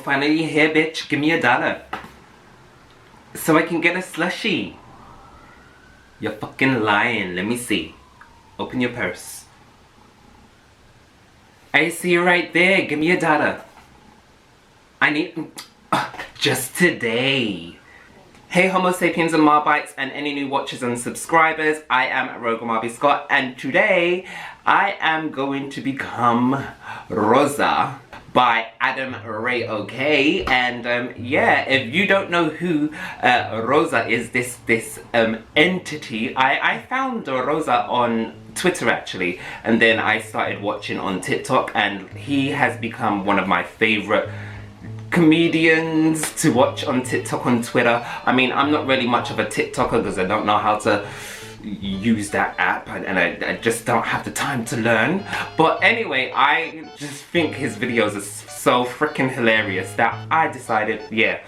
finally here, bitch. Give me $1 so I can get a slushie. You're fucking lying. Let me see. Open your purse. I see you right there. Give me $1. I need... just today. Hey Homo sapiens and Marbites and any new watchers and subscribers, I am Rosa and today I am going to become Rosa by adamrayokay. And yeah, if you don't know who Rosa is, this entity, I found Rosa on Twitter actually, and then I started watching on TikTok, and he has become one of my favorite comedians to watch on TikTok, on Twitter. I mean, I'm not really much of a TikToker because I don't know how to use that app, and I just don't have the time to learn. But anyway, I just think his videos are so freaking hilarious that I decided, yeah,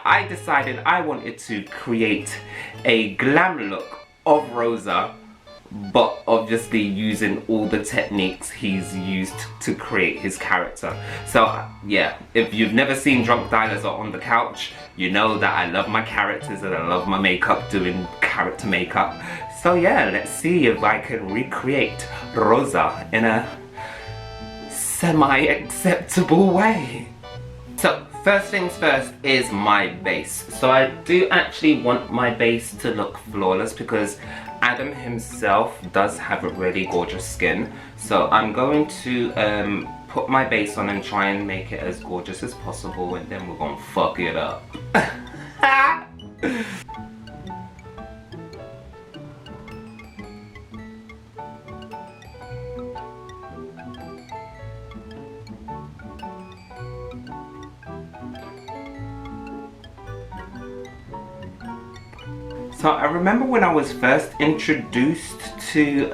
I decided I wanted to create a glam look of Rosa, but obviously using all the techniques he's used to create his character. So yeah, if you've never seen Drunk Dialers or On the Couch, you know that I love my characters and I love my makeup, doing character makeup. So yeah, let's see if I can recreate Rosa in a semi-acceptable way. So first things first is my base. So I do actually want my base to look flawless because Adam himself does have a really gorgeous skin. So I'm going to put my base on and try and make it as gorgeous as possible, and then we're gonna fuck it up. So I remember when I was first introduced to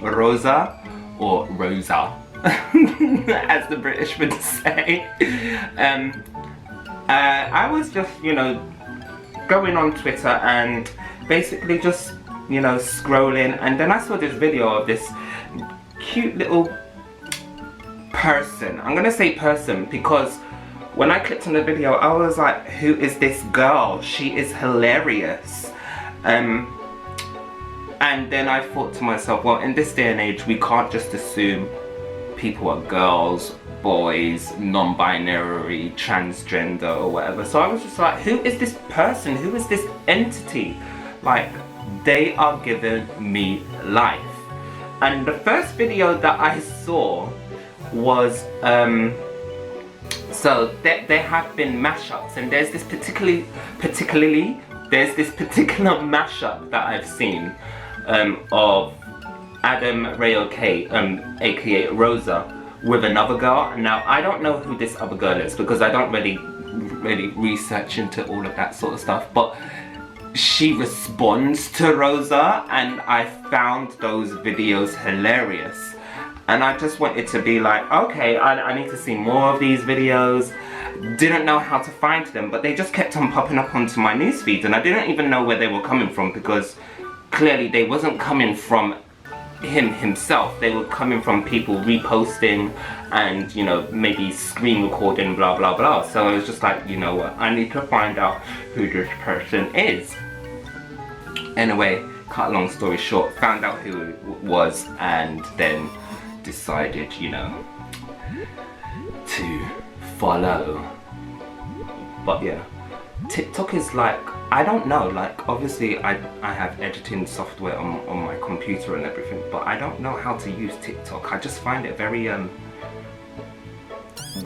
Rosa, or Rosa, as the British would say. I was just, you know, going on Twitter and basically just, you know, scrolling, and then I saw this video of this cute little person. I'm gonna say person because when I clicked on the video, I was like, who is this girl? She is hilarious. And then I thought to myself, well, in this day and age, we can't just assume people are girls, boys, non-binary, transgender or whatever. So I was just like, who is this person? Who is this entity? Like, they are giving me life. And the first video that I saw was, so there have been mashups, and there's this particular mashup that I've seen of adamrayokay, aka Rosa, with another girl. Now I don't know who this other girl is because I don't really research into all of that sort of stuff, but she responds to Rosa, and I found those videos hilarious. And I just wanted to be like, okay, I need to see more of these videos. Didn't know how to find them, but they just kept on popping up onto my newsfeed, and I didn't even know where they were coming from because clearly they wasn't coming from himself. They were coming from people reposting and, you know, maybe screen recording, blah blah blah. So I was just like, you know what, I need to find out who this person is. Anyway, cut a long story short, found out who it was, and then decided, you know, to follow. But yeah, TikTok is like, I don't know, like obviously I have editing software on my computer and everything, but I don't know how to use TikTok. I just find it very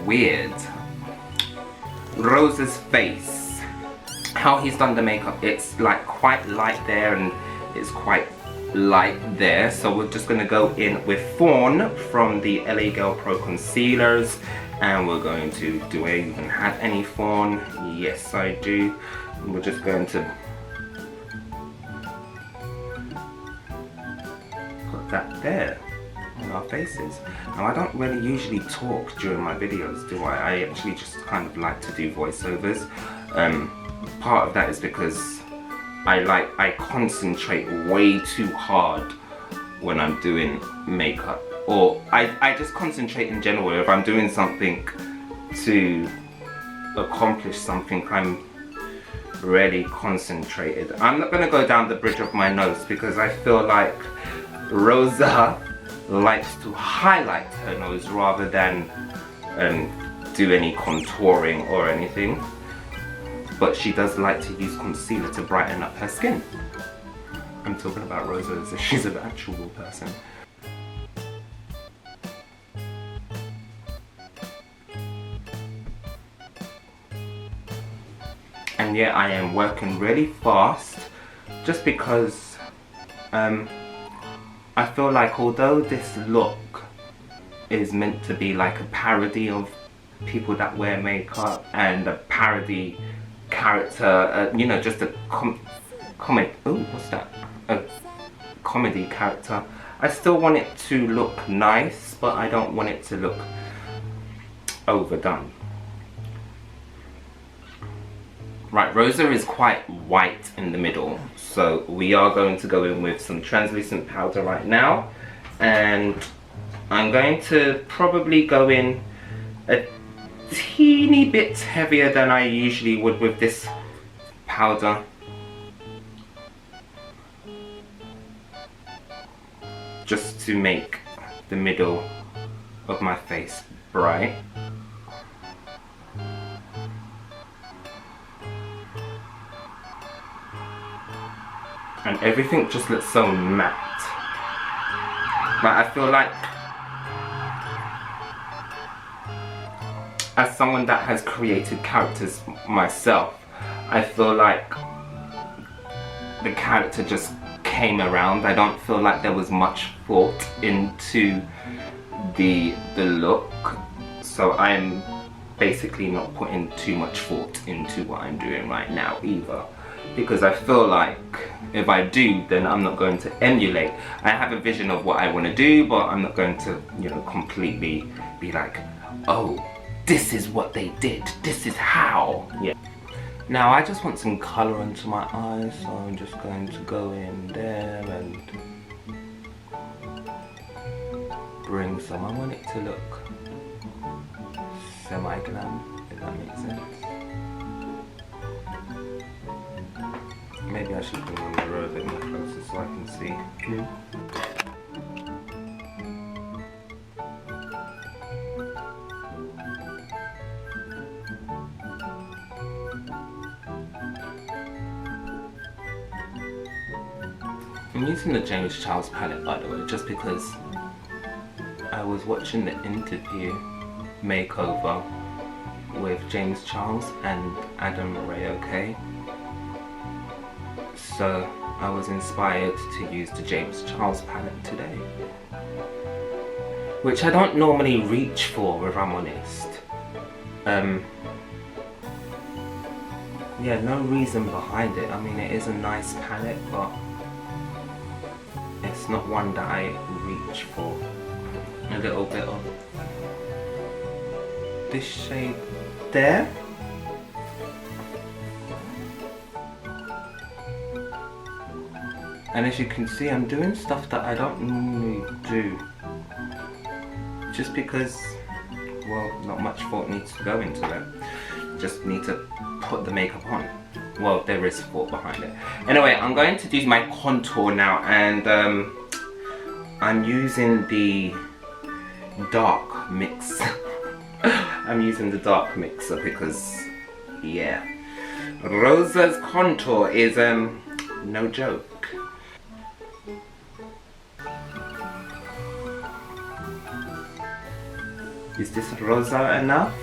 weird. Rosa's face, how he's done the makeup, it's like quite light there and it's quite light there, so we're just gonna go in with Fawn from the LA Girl Pro Concealers, and we're going to, do I even have any Fawn? Yes I do. And we're just going to put that there on our faces. Now I don't really usually talk during my videos, do I? I actually just kind of like to do voiceovers. Part of that is because I concentrate way too hard when I'm doing makeup or I just concentrate in general. If I'm doing something to accomplish something, I'm really concentrated. I'm not going to go down the bridge of my nose because I feel like Rosa likes to highlight her nose rather than do any contouring or anything, but she does like to use concealer to brighten up her skin. I'm talking about Rosa as if she's an actual person. And yeah, I am working really fast just because I feel like although this look is meant to be like a parody of people that wear makeup and a parody character, you know, just a comedy character, I still want it to look nice, but I don't want it to look overdone. Right, Rosa is quite white in the middle, so we are going to go in with some translucent powder right now, and I'm going to probably go in a teeny bit heavier than I usually would with this powder. Just to make the middle of my face bright. And everything just looks so matte. But I feel like, as someone that has created characters myself, I feel like the character just came around. I don't feel like there was much thought into the look. So I'm basically not putting too much thought into what I'm doing right now either. Because I feel like if I do, then I'm not going to emulate. I have a vision of what I want to do, but I'm not going to, you know, completely be like, oh, this is what they did, this is how. Yeah. Now I just want some colour into my eyes, so I'm just going to go in there and bring some. I want it to look semi-glam, if that makes sense. Maybe I should bring the mirror a bit more closer so I can see. I'm using the James Charles palette, by the way, just because I was watching the interview makeover with James Charles and adamrayokay. So I was inspired to use the James Charles palette today, which I don't normally reach for, if I'm honest. Yeah, no reason behind it. I mean, it is a nice palette, but it's not one that I reach for. A little bit of this shade there. And as you can see, I'm doing stuff that I don't normally do. Just because, well, not much thought needs to go into it. Just need to put the makeup on. Well, there is thought behind it. Anyway, I'm going to do my contour now, and I'm using the dark mix. I'm using the dark mixer because, yeah, Rosa's contour is no joke. Is this Rosa enough?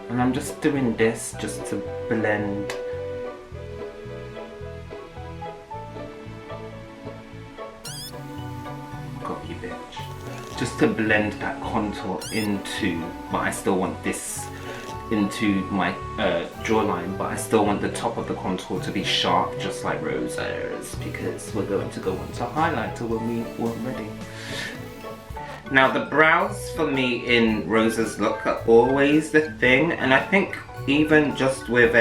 And I'm just doing this just to blend . Got you, bitch. Just to blend that contour into, but I still want this into my jawline, but I still want the top of the contour to be sharp, just like Rosa's, because we're going to go on to highlighter when we're ready. Now the brows for me in Rosa's look are always the thing, and I think even just with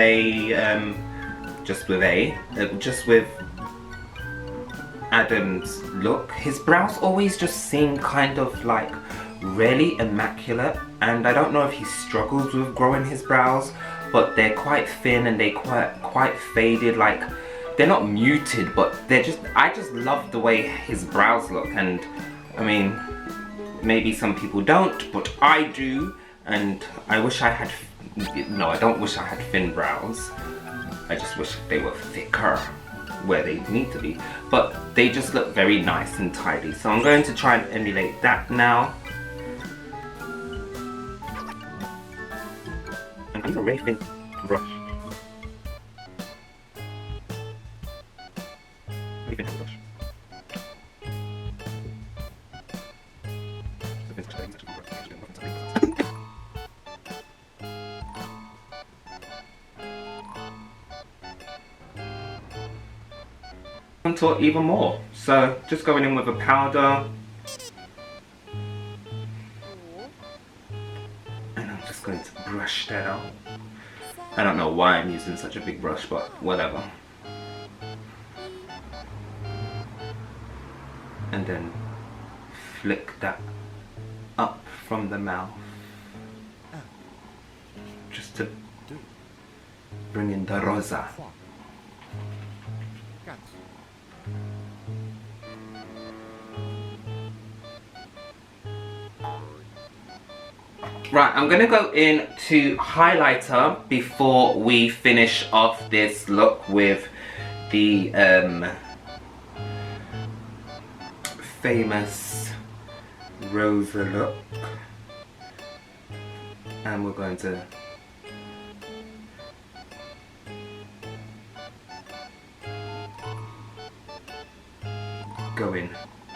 Adam's look, his brows always just seem kind of like really immaculate, and I don't know if he struggles with growing his brows, but they're quite thin and they're quite faded. Like, they're not muted, but they're just, I just love the way his brows look. And I mean, maybe some people don't, but I do, and I wish I had, no, I don't wish I had thin brows, I just wish they were thicker where they need to be, but they just look very nice and tidy. So I'm going to try and emulate that now. And I'm a very thin brush. Very thin brush. Contour even more, so just going in with a powder, and I'm just going to brush that out. I don't know why I'm using such a big brush, but whatever. And then flick that up from the mouth, just to bring in the Rosa. Right, I'm gonna go in to highlighter before we finish off this look with the famous Rosa look. And we're going to go in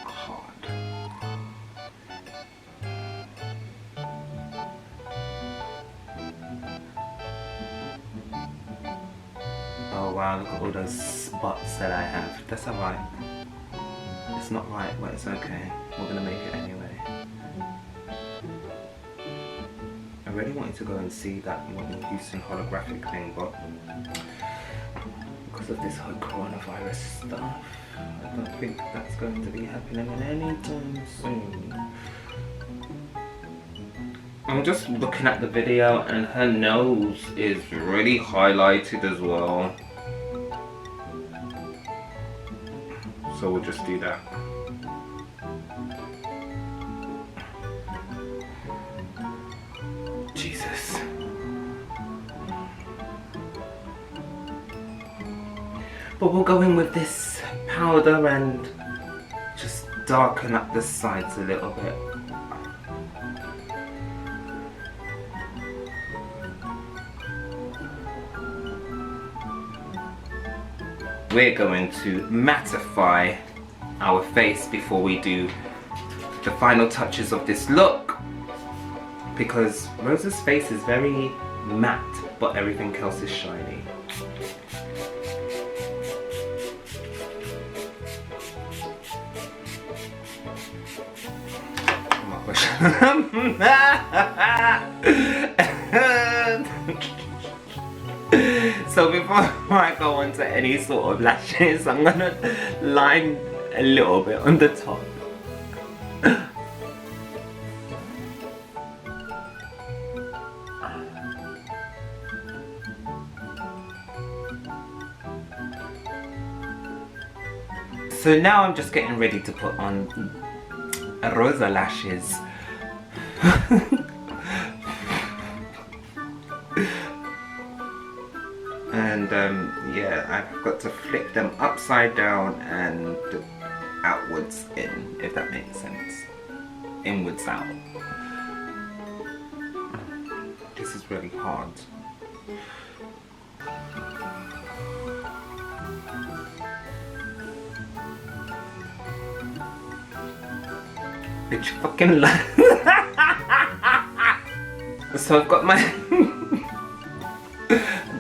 hard. Oh wow, look at all those spots that I have. That's alright. It's not right, but it's okay. We're gonna make it anyway. I really wanted to go and see that Houston holographic thing, but because of this whole coronavirus stuff, I don't think that's going to be happening anytime soon. I'm just looking at the video and her nose is really highlighted as well. So we'll just do that. Jesus. But we'll go in with this powder and just darken up the sides a little bit. We're going to mattify our face before we do the final touches of this look, because Rosa's face is very matte, but everything else is shiny. So before I go on to any sort of lashes, I'm gonna line a little bit on the top. So now I'm just getting ready to put on Rosa lashes. And yeah, I've got to flip them upside down and outwards in, if that makes sense. Inwards out. This is really hard. Bitch fucking So I've got my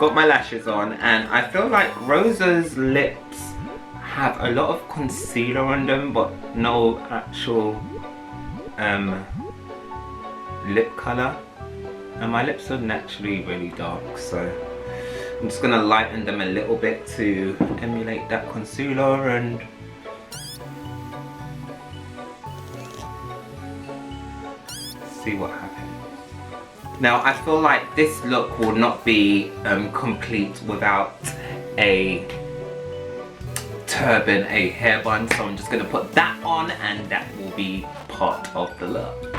got my lashes on, and I feel like Rosa's lips have a lot of concealer on them, but no actual lip colour. And my lips are naturally really dark, so I'm just gonna lighten them a little bit to emulate that concealer and see what happens. Now I feel like this look will not be complete without a turban, a hair bun, so I'm just gonna put that on and that will be part of the look.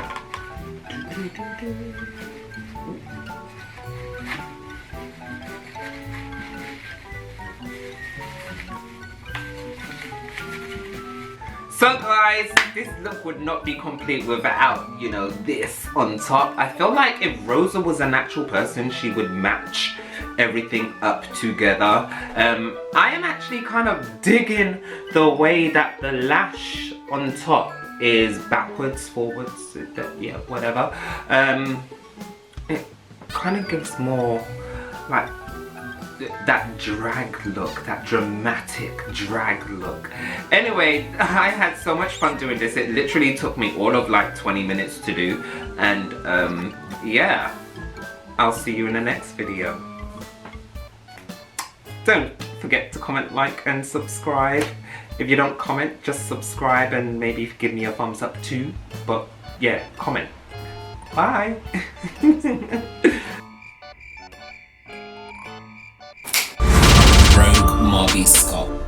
So guys, this look would not be complete without, you know, this on top. I feel like if Rosa was an actual person, she would match everything up together. I am actually kind of digging the way that the lash on top is backwards, forwards, yeah, whatever. It kind of gives more like that drag look, that dramatic drag look. Anyway, I had so much fun doing this. It literally took me all of like 20 minutes to do, and yeah, I'll see you in the next video. Don't forget to comment, like and subscribe. If you don't comment, just subscribe and maybe give me a thumbs up too, but yeah, comment. Bye. Rogue Marbasia.